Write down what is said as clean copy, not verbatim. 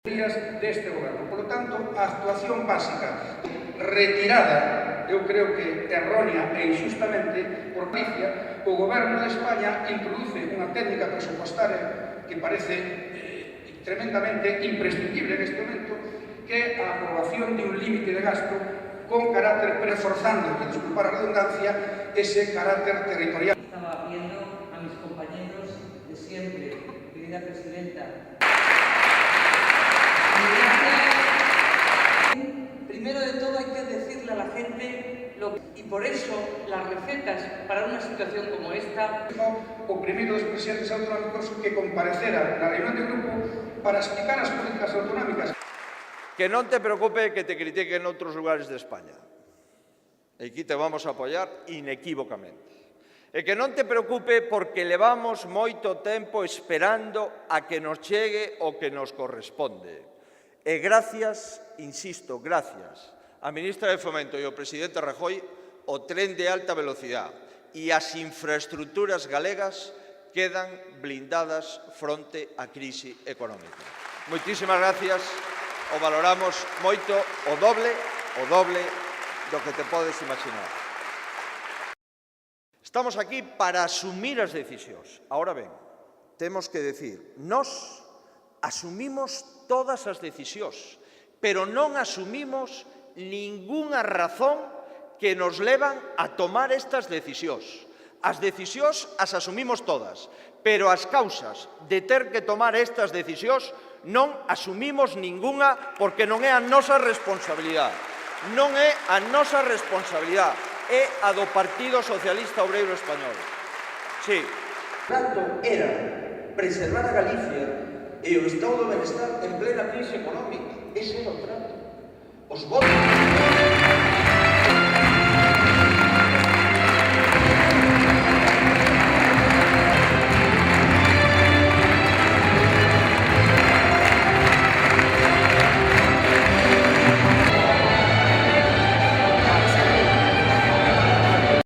deste goberno. Por lo tanto, a actuación básica retirada, eu creo que errónea e injustamente por Galicia, o goberno de España introduce unha técnica presupostaria que parece tremendamente imprescindible neste momento, que é a aprobación de un límite de gasto con carácter reforzando, y disculpar a redundancia, ese carácter territorial. Estaba viendo a mis compañeros de siempre, querida presidenta. Primero de todo hay que decirle a la gente y por eso las recetas para una situación como esta. O primeiro dos presidentes autonómicos que comparecera na reunión de grupo para explicar as políticas autonómicas. Que non te preocupe que te critiquen outros lugares de España. Aquí te vamos a apoiar inequívocamente. E que non te preocupe porque levamos moito tempo esperando a que nos chegue o que nos corresponde. E gracias, insisto, gracias a ministra de Fomento e ao presidente Rajoy, o tren de alta velocidade e as infraestructuras galegas quedan blindadas fronte á crise económica. Moitísimas gracias, o valoramos moito, o doble do que te podes imaginar. Estamos aquí para asumir as decisións. Ahora ben, temos que decir, nós asumimos todas as decisións, pero non asumimos ningunha razón que nos levan a tomar estas decisións. As decisións as asumimos todas, pero as causas de ter que tomar estas decisións non asumimos ningunha porque non é a nosa responsabilidade. Non é a nosa responsabilidade, é a do Partido Socialista Obreiro Español. Sí. O trato era preservar a Galicia e o estado do benestar en plena crise económica. Ese era o trato. Os votos...